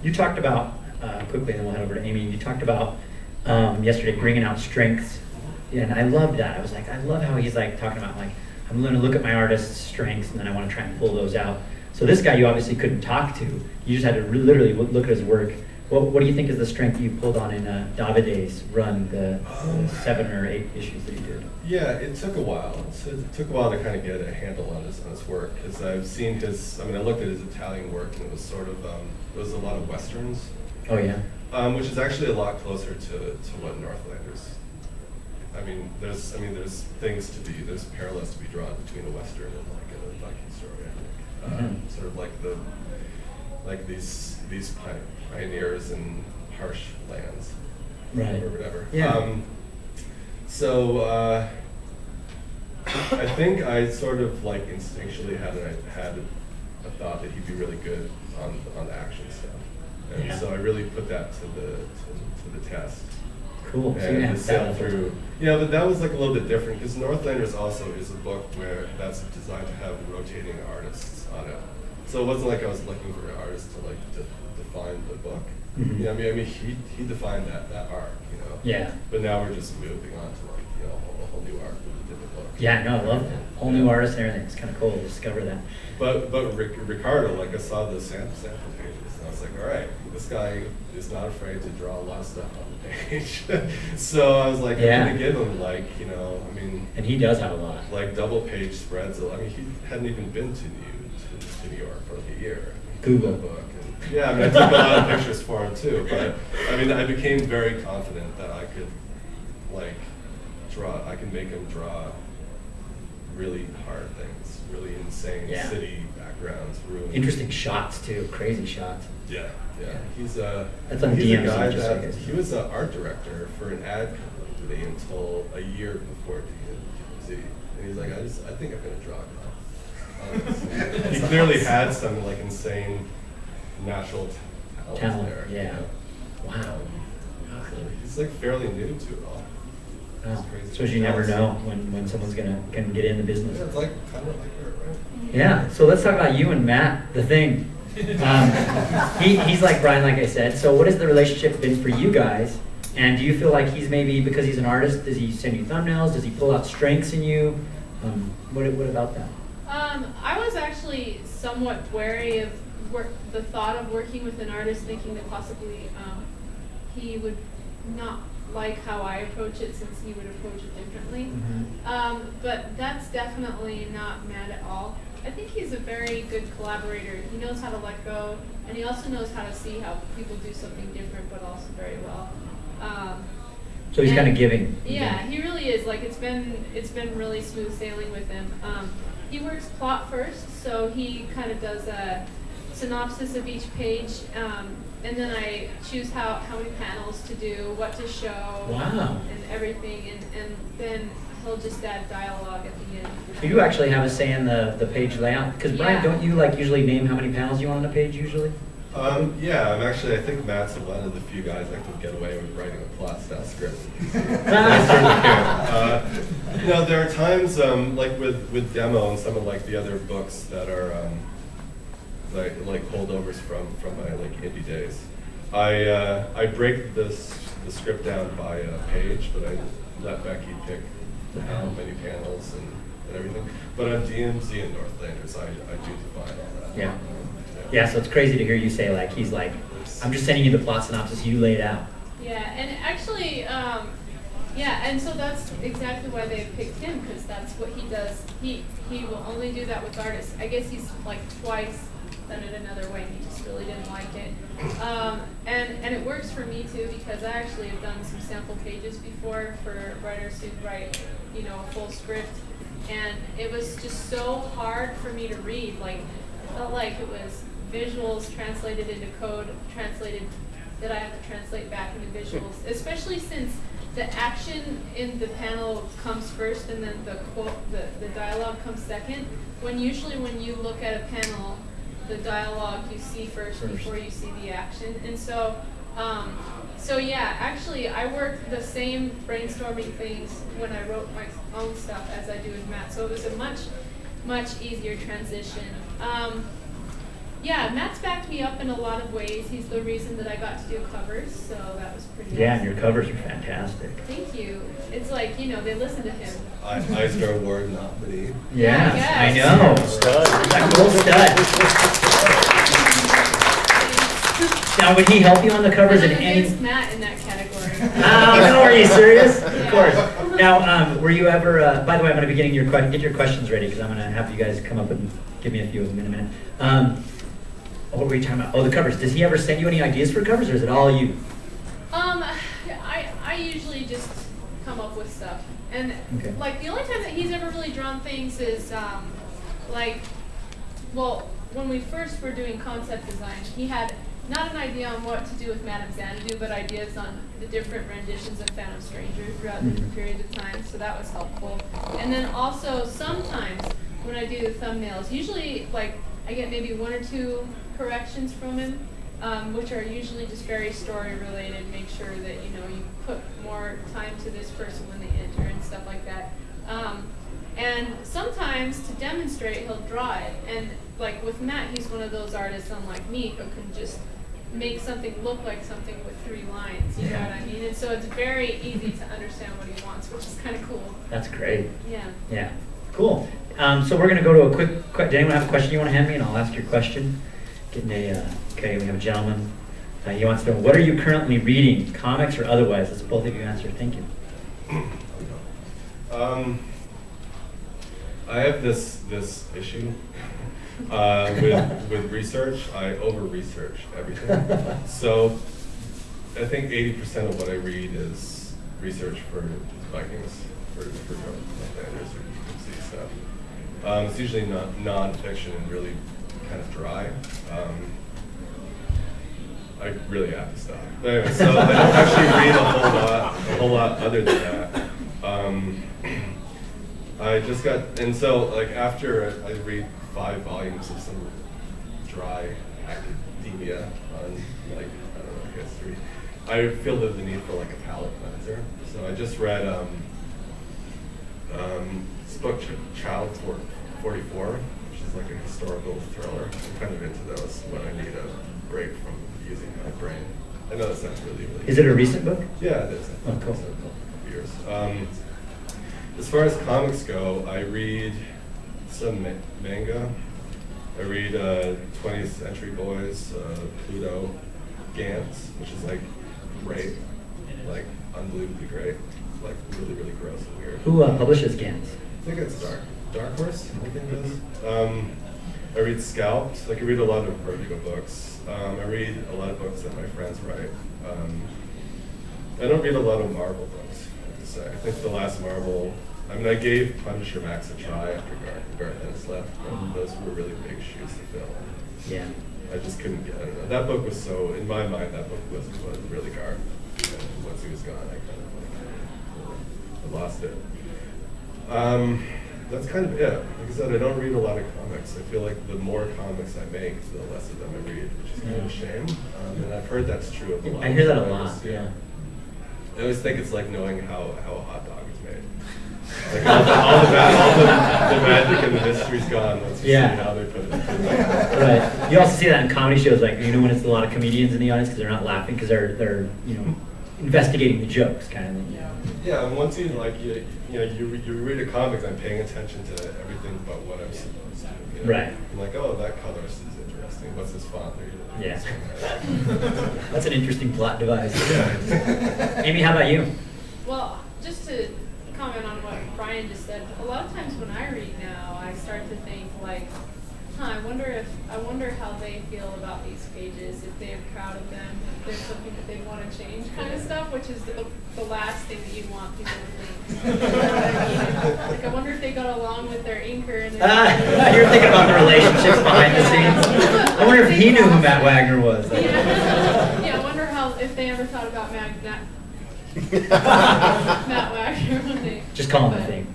You talked about, quickly, and then we'll head over to Amy, you talked about yesterday bringing out strengths, and I loved that. I was like, I love how he's like talking about like, I'm going to look at my artist's strengths and then I want to try and pull those out. So this guy you obviously couldn't talk to. You just had to literally look at his work. What do you think is the strength you pulled on in Davide's run, the 7 or 8 issues that you did? Yeah, it took a while. It took a while to kind of get a handle on his work, because I've seen his, I looked at his Italian work, and it was sort of, it was a lot of Westerns. Oh yeah. Which is actually a lot closer to what Northlanders. There's things to be, there's parallels to be drawn between a Western and like a Viking story, I think. Sort of like these pioneers in harsh lands, right, or whatever. Yeah. I think I sort of like instinctually had a thought that he'd be really good on the action stuff, and so I really put that to the test. Cool. And to sail through. Yeah, but that was like a little bit different, because Northlanders also is a book where that's designed to have rotating artists on it. So it wasn't like I was looking for an artist to define the book. Mm-hmm. You know, he defined that arc, you know. Yeah. But now we're just moving on to like, you know, a whole new arc with a different book. Yeah, no, I love that. Whole new artist and everything. It's kind of cool to discover that. But Ricardo, like I saw the sample pages, and I was like, all right, this guy is not afraid to draw a lot of stuff on the page. So I was like, I'm gonna give him like, you know, and he does have a lot. Like double page spreads. He hadn't even been to New York for like a year. Google book. And, yeah, I took a lot of pictures for him too. But I became very confident that I could like draw. I can make him draw really hard things, really insane city backgrounds, ruins. Interesting shots too, crazy shots. Yeah. He's that's on he's DMZ, a guy just that he was an art director for an ad company until a year before DMZ, and he's like, I think I'm gonna draw now. He clearly had some like insane natural talent there. Yeah. You know? Wow. He's like fairly new to it all. Oh. So you never know when someone's can get in the business. Yeah, it's like kind of like her, right? Yeah. So let's talk about you and Matt, the Thing. He's like Brian, like I said. So what has the relationship been for you guys? And do you feel like he's maybe, because he's an artist, does he send you thumbnails? Does he pull out strengths in you? What about that? I was actually somewhat wary of the thought of working with an artist, thinking that possibly he would not like how I approach it, since he would approach it differently. Mm-hmm. But that's definitely not Matt at all. I think he's a very good collaborator. He knows how to let go, and he also knows how to see how people do something different, but also very well. So he's kind of giving. Yeah, he really is. Like it's been really smooth sailing with him. He works plot first, so he kind of does a synopsis of each page, and then I choose how many panels to do, what to show, and everything, and then he'll just add dialogue at the end. So you actually have a say in the page layout? Because Brian, don't you like usually name how many panels you want on a page usually? Yeah, I think Matt's one of the few guys that can get away with writing a plot style script. You know, there are times like with Demo and some of like the other books that are like holdovers from my like indie days. I break the script down by a page, but I let Becky pick how many panels and everything. But on DMZ and Northlanders, I do define all that. Yeah. Yeah, so it's crazy to hear you say, like, he's like, I'm just sending you the plot synopsis, you lay it out. Yeah, and actually, and so that's exactly why they picked him, because that's what he does. He will only do that with artists. I guess he's like twice done it another way, and he just really didn't like it. And it works for me too, because I actually have done some sample pages before for writers who write, you know, a full script, and it was just so hard for me to read. Like, I felt like it was visuals translated into code, that I have to translate back into visuals, especially since the action in the panel comes first and then the dialogue comes second. When you look at a panel, the dialogue you see first before you see the action. And so yeah, actually I worked the same brainstorming things when I wrote my own stuff as I do with Matt. So it was a much easier transition. Yeah, Matt's backed me up in a lot of ways. He's the reason that I got to do covers, so that was pretty Yeah, awesome. and your covers are fantastic. Thank you. It's like, you know, they listen to him. Eisner Award nominee. Yeah, yes. I know. Stud. That gold stud. Now, would he help you on the covers And in I'm any? against Matt in that category. Oh, no, are you serious? Of Yeah. course. Now, were you ever? By the way, I'm going to be getting get your questions ready because I'm going to have you guys come up and give me a few of them in a minute. What were we talking about? Oh, the covers. Does he ever send you any ideas for covers, or is it all you? I usually just come up with stuff, and Okay. like the only time that he's ever really drawn things is like, well, when we first were doing concept design, he had not an idea on what to do with Madame Xanadu, but ideas on the different renditions of Phantom Stranger throughout different periods of time, so that was helpful. And then also sometimes when I do the thumbnails, usually like I get maybe 1 or 2 corrections from him, which are usually just very story related. Make sure that you know you put more time to this person when they enter and stuff like that. And sometimes to demonstrate, he'll draw it. And like with Matt, he's one of those artists, unlike me, who can just make something look like something with 3 lines. You know what I mean? And so it's very easy to understand what he wants, which is kind of cool. That's great. Yeah. Yeah. Cool. So we're going to go to a quick. Did anyone have a question you want to hand me, and I'll ask your question? Getting a. Okay, we have a gentleman. He wants to know, what are you currently reading, comics or otherwise? Let's both of you answer. Thank you. I have this issue with research. I over-research everything. So I think 80% of what I read is research for Vikings, for Northlanders or DMC stuff. It's usually not non-fiction and really kind of dry. I really have to stop. Anyway, so I don't actually read a whole lot other than that. I just got, and so like after I read 5 volumes of some dry academia on like, I don't know, history, I feel the need for like a palate cleanser. So I just read this book, Child 44, which is like a historical thriller. I'm kind of into those when I need a break from using my brain. I know that sounds really Is it a recent book? yeah, it is. Oh, cool. It's a couple of years. As far as comics go, I read some manga. I read 20th Century Boys, Pluto, Gantz, which is like great, like unbelievably great, like really, really gross and weird. Who publishes Gantz? I think it's Dark Horse, I think it is. I read Scalped. Like I read a lot of Vertigo books. I read a lot of books that my friends write. I don't read a lot of Marvel books, I have to say. I think the last Marvel, I mean, I gave Punisher Max a try after Garth Ennis left, but those were really big shoes to fill. Yeah. I just couldn't get, I don't know. That book was so, in my mind, that book was really Garth. And once he was gone, I kind of I lost it. That's kind of it. Like I said, I don't read a lot of comics. I feel like the more comics I make, the less of them I read, which is kind of a shame. And I've heard that's true of a lot. I hear that a of lot, writers, yeah. I always think it's like knowing how a hot dog is made. Like all the magic and the mystery's gone once you see how they put it. Right. You also see that in comedy shows, like when it's a lot of comedians in the audience because they're not laughing because they're investigating the jokes, kind of thing. Yeah, and once you like you read a comic, I'm paying attention to everything but what I'm supposed to. Right. I'm like, oh, that colorist is interesting. What's his font? Yeah. That's an interesting plot device. Yeah. Amy, how about you? Well, just to comment on what Brian just said, a lot of times when I read now, I start to think like, I wonder how they feel about these pages, if they're proud of them, if there's something that they want to change, kind of stuff, which is the last thing that you want people to think. You know what I mean? Like, I wonder if they got along with their inker and their You're thinking about the relationships behind the scenes. I wonder if he knew who Matt Wagner was. Yeah, I wonder if they ever thought about Matt Wagner when they Just call him a thing.